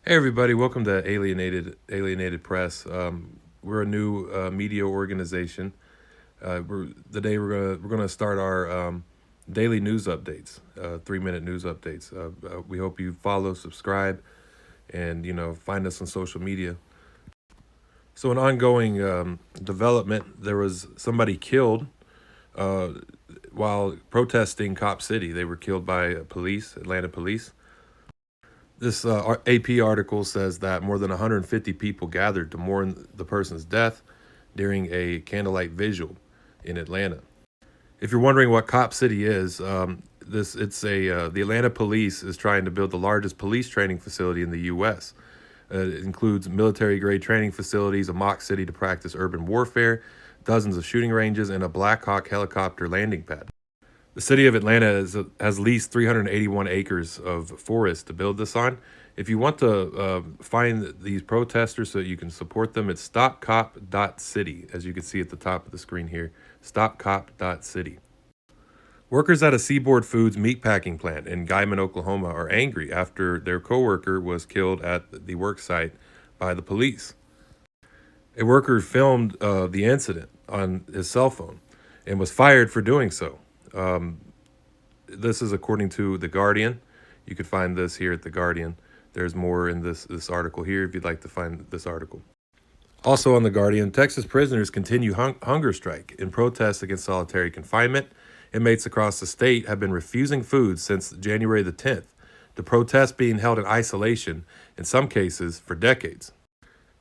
Hey everybody, welcome to Alienated Press. We're a new media organization. Today we're gonna start our daily news updates, 3 minute news updates. We hope you follow, subscribe, and find us on social media. So an ongoing development. There was somebody killed uh, while protesting Cop City. They were killed by police, Atlanta police. This AP article says that more than 150 people gathered to mourn the person's death during a candlelight vigil in Atlanta. If you're wondering what Cop City is, the Atlanta Police is trying to build the largest police training facility in the U.S. It includes military grade training facilities, a mock city to practice urban warfare, dozens of shooting ranges, and a Black Hawk helicopter landing pad. The city of Atlanta has leased 381 acres of forest to build this on. If you want to find these protesters so that you can support them, it's stopcop.city, as you can see at the top of the screen here. Stopcop.city. Workers at a Seaboard Foods meatpacking plant in Guyman, Oklahoma, are angry after their coworker was killed at the work site by the police. A worker filmed the incident on his cell phone and was fired for doing so. This is according to The Guardian. You could find this here at The Guardian. There's more in this article here if you'd like to find this article. Also on The Guardian, Texas prisoners continue hunger strike in protest against solitary confinement. Inmates across the state have been refusing food since January the 10th. The protest being held in isolation, in some cases, for decades.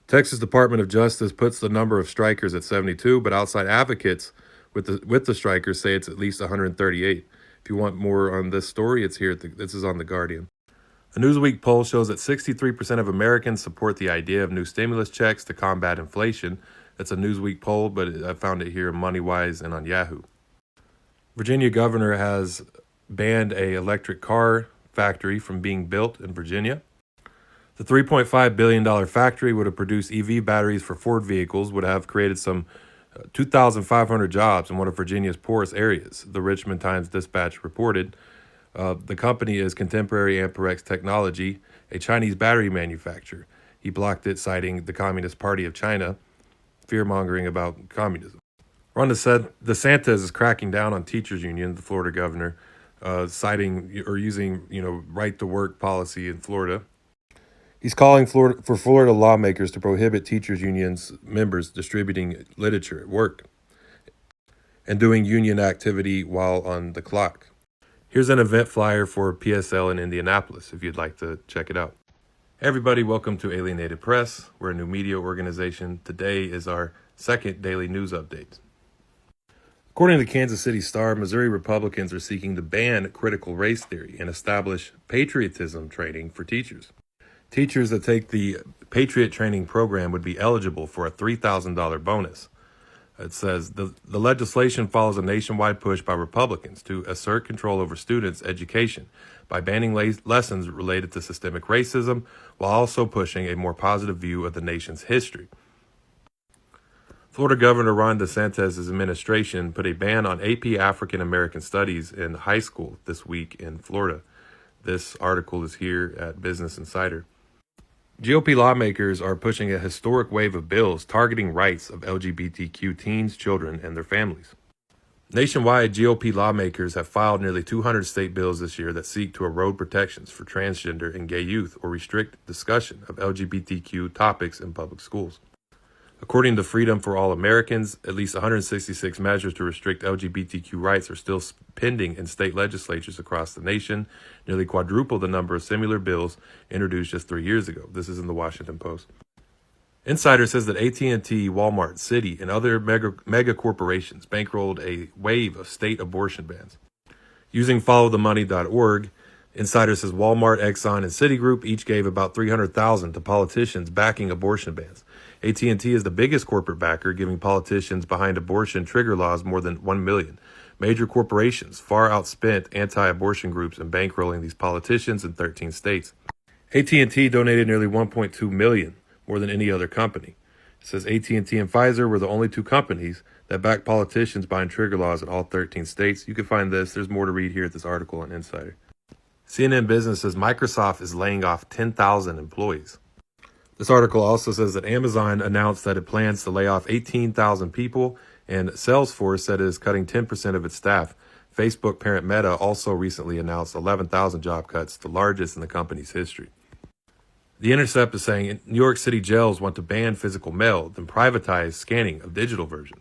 Texas Department of Justice puts the number of strikers at 72, but outside advocates with the strikers say it's at least 138. If you want more on this story, it's here. This is on The Guardian. A Newsweek poll shows that 63% of Americans support the idea of new stimulus checks to combat inflation. That's a Newsweek poll, but I found it here MoneyWise and on Yahoo. Virginia governor has banned a electric car factory from being built in Virginia. The $3.5 billion factory would have produced EV batteries for Ford vehicles, would have created some 2,500 jobs in one of Virginia's poorest areas, the Richmond Times-Dispatch reported. The company is Contemporary Amperex Technology, a Chinese battery manufacturer. He blocked it, citing the Communist Party of China, fear-mongering about communism. Ron DeSantis is cracking down on teachers' union, the Florida governor, citing or using right-to-work policy in Florida. He's calling for Florida lawmakers to prohibit teachers' unions members distributing literature at work and doing union activity while on the clock. Here's an event flyer for PSL in Indianapolis if you'd like to check it out. Hey everybody, welcome to Alienated Press. We're a new media organization. Today is our second daily news update. According to the Kansas City Star, Missouri Republicans are seeking to ban critical race theory and establish patriotism training for teachers. Teachers that take the Patriot Training Program would be eligible for a $3,000 bonus. It says the legislation follows a nationwide push by Republicans to assert control over students' education by banning lessons related to systemic racism while also pushing a more positive view of the nation's history. Florida Governor Ron DeSantis' administration put a ban on AP African American Studies in high school this week in Florida. This article is here at Business Insider. GOP lawmakers are pushing a historic wave of bills targeting rights of LGBTQ teens, children, and their families. Nationwide, GOP lawmakers have filed nearly 200 state bills this year that seek to erode protections for transgender and gay youth or restrict discussion of LGBTQ topics in public schools. According to Freedom for All Americans, at least 166 measures to restrict LGBTQ rights are still pending in state legislatures across the nation, nearly quadruple the number of similar bills introduced just 3 years ago. This is in the Washington Post. Insider says that AT&T, Walmart, Citi, and other mega corporations bankrolled a wave of state abortion bans. Using followthemoney.org, Insider says Walmart, Exxon, and Citigroup each gave about $300,000 to politicians backing abortion bans. AT&T is the biggest corporate backer, giving politicians behind abortion trigger laws more than $1 million. Major corporations far outspent anti-abortion groups in bankrolling these politicians in 13 states. AT&T donated nearly $1.2 million, more than any other company. It says AT&T and Pfizer were the only two companies that backed politicians behind trigger laws in all 13 states. You can find this. There's more to read here at this article on Insider. CNN Business says Microsoft is laying off 10,000 employees. This article also says that Amazon announced that it plans to lay off 18,000 people, and Salesforce said it is cutting 10% of its staff. Facebook parent Meta also recently announced 11,000 job cuts, the largest in the company's history. The Intercept is saying New York City jails want to ban physical mail, then privatize scanning of digital version.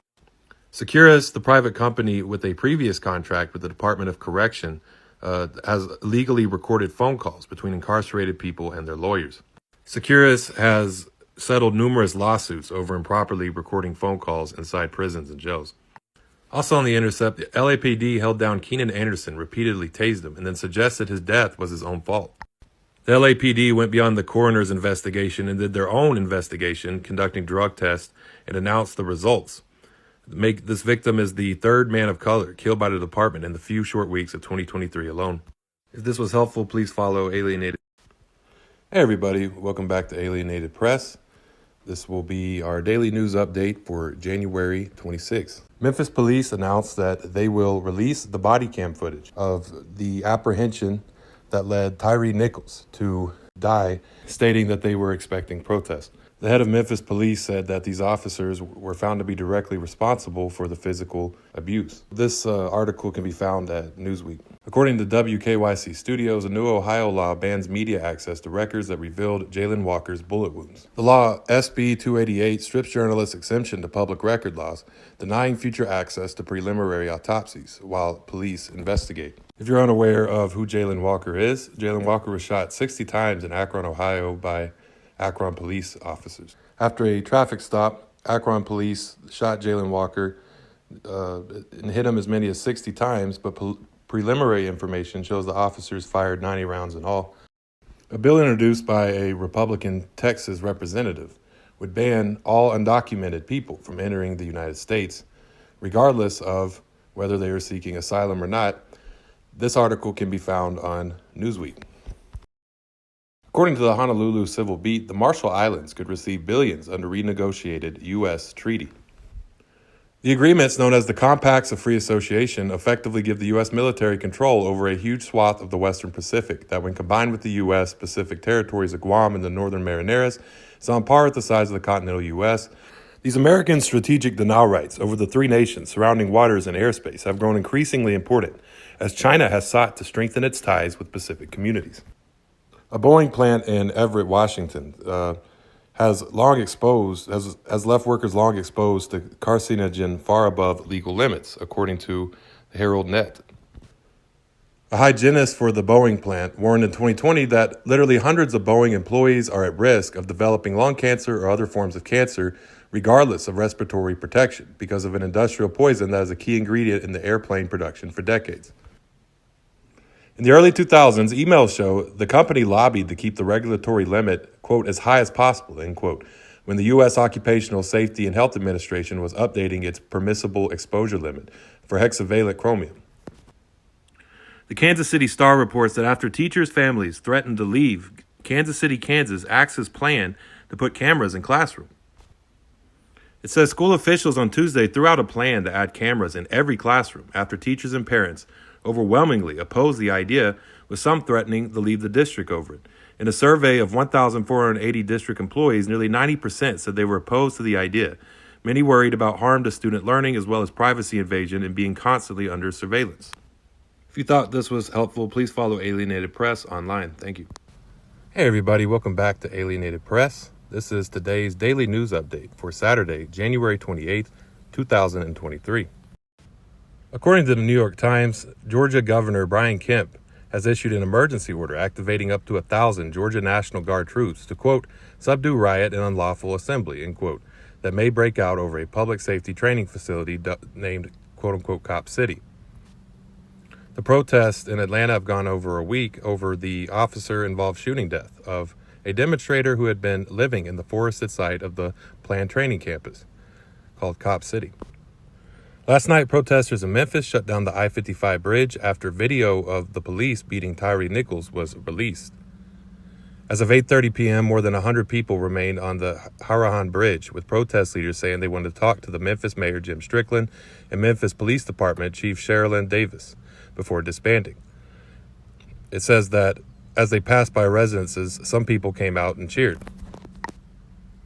Securus, the private company with a previous contract with the Department of Correction, has legally recorded phone calls between incarcerated people and their lawyers. Securus has settled numerous lawsuits over improperly recording phone calls inside prisons and jails. Also on The Intercept, the LAPD held down Keenan Anderson, repeatedly tased him, and then suggested his death was his own fault. The LAPD went beyond the coroner's investigation and did their own investigation, conducting drug tests, and announced the results. This victim is the third man of color killed by the department in the few short weeks of 2023 alone. If this was helpful, please follow Alienated. Hey everybody, welcome back to Alienated Press. This will be our daily news update for January 26th. Memphis police announced that they will release the body cam footage of the apprehension that led Tyre Nichols to die, stating that they were expecting protests. The head of Memphis police said that these officers were found to be directly responsible for the physical abuse. This article can be found at Newsweek. According to WKYC Studios, a new Ohio law bans media access to records that revealed Jayland Walker's bullet wounds. The law, SB 288, strips journalists' exemption to public record laws, denying future access to preliminary autopsies while police investigate. If you're unaware of who Jayland Walker is, Jayland Walker was shot 60 times in Akron, Ohio by Akron police officers. After a traffic stop, Akron police shot Jayland Walker and hit him as many as 60 times, but preliminary information shows the officers fired 90 rounds in all. A bill introduced by a Republican Texas representative would ban all undocumented people from entering the United States, regardless of whether they are seeking asylum or not. This article can be found on Newsweek. According to the Honolulu Civil Beat, the Marshall Islands could receive billions under renegotiated U.S. treaty. The agreements, known as the Compacts of Free Association, effectively give the U.S. military control over a huge swath of the Western Pacific that, when combined with the U.S. Pacific territories of Guam and the Northern Marianas, is on par with the size of the continental U.S. These American strategic denial rights over the three nations surrounding waters and airspace have grown increasingly important as China has sought to strengthen its ties with Pacific communities. A Boeing plant in Everett, Washington, has left workers long exposed to carcinogen far above legal limits, according to the Herald Net. A hygienist for the Boeing plant warned in 2020 that literally hundreds of Boeing employees are at risk of developing lung cancer or other forms of cancer, regardless of respiratory protection, because of an industrial poison that is a key ingredient in the airplane production for decades. In the early 2000s, emails show the company lobbied to keep the regulatory limit, quote, as high as possible, end quote, when the U.S. Occupational Safety and Health Administration was updating its permissible exposure limit for hexavalent chromium. The Kansas City Star reports that after teachers' families threatened to leave, Kansas City, Kansas axes plan to put cameras in classrooms. It says school officials on Tuesday threw out a plan to add cameras in every classroom after teachers and parents overwhelmingly opposed the idea, with some threatening to leave the district over it. In a survey of 1,480 district employees, nearly 90% said they were opposed to the idea, many worried about harm to student learning as well as privacy invasion and being constantly under surveillance. If you thought this was helpful, please follow Alienated Press online. Thank you. Hey everybody, welcome back to Alienated Press. This is today's daily news update for Saturday, January 28th, 2023. According to the New York Times, Georgia Governor Brian Kemp has issued an emergency order activating up to 1,000 Georgia National Guard troops to, quote, subdue riot and unlawful assembly, end quote, that may break out over a public safety training facility named, quote unquote, Cop City. The protests in Atlanta have gone over a week over the officer-involved shooting death of a demonstrator who had been living in the forested site of the planned training campus called Cop City. Last night, protesters in Memphis shut down the I-55 bridge after video of the police beating Tyre Nichols was released. As of 8:30 p.m., more than 100 people remained on the Harahan Bridge, with protest leaders saying they wanted to talk to the Memphis Mayor Jim Strickland and Memphis Police Department Chief Sherilyn Davis before disbanding. It says that as they passed by residences, some people came out and cheered.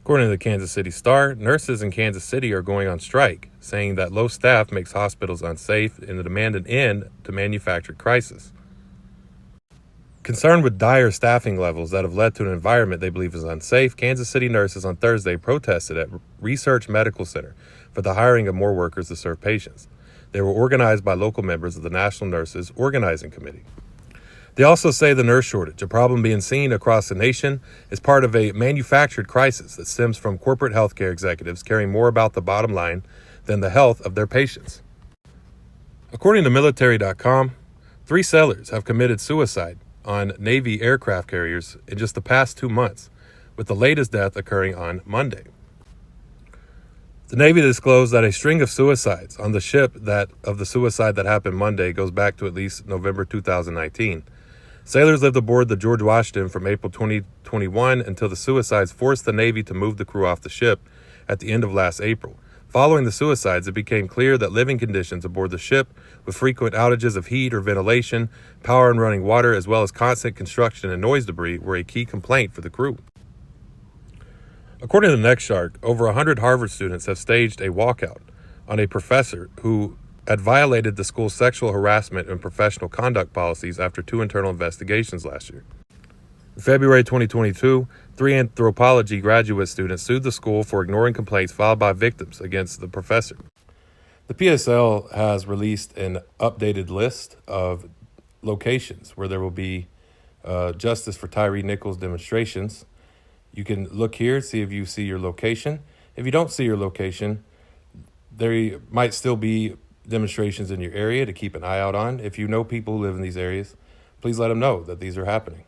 According to the Kansas City Star, nurses in Kansas City are going on strike, saying that low staff makes hospitals unsafe and demand an end to manufactured crisis. Concerned with dire staffing levels that have led to an environment they believe is unsafe, Kansas City nurses on Thursday protested at Research Medical Center for the hiring of more workers to serve patients. They were organized by local members of the National Nurses Organizing Committee. They also say the nurse shortage, a problem being seen across the nation, is part of a manufactured crisis that stems from corporate healthcare executives caring more about the bottom line than the health of their patients. According to military.com, 3 sailors have committed suicide on Navy aircraft carriers in just the past 2 months, with the latest death occurring on Monday. The Navy disclosed that a string of suicides on the ship that happened Monday goes back to at least November 2019. Sailors lived aboard the George Washington from April 2021 until the suicides forced the Navy to move the crew off the ship at the end of last April. Following the suicides, it became clear that living conditions aboard the ship, with frequent outages of heat or ventilation, power and running water, as well as constant construction and noise debris, were a key complaint for the crew. According to Nextshark, over 100 Harvard students have staged a walkout on a professor who had violated the school's sexual harassment and professional conduct policies after 2 internal investigations last year. In February 2022, 3 anthropology graduate students sued the school for ignoring complaints filed by victims against the professor. The PSL has released an updated list of locations where there will be Justice for Tyree Nichols demonstrations. You can look here, see if you see your location. If you don't see your location, there might still be demonstrations in your area to keep an eye out on. If you know people who live in these areas, please let them know that these are happening.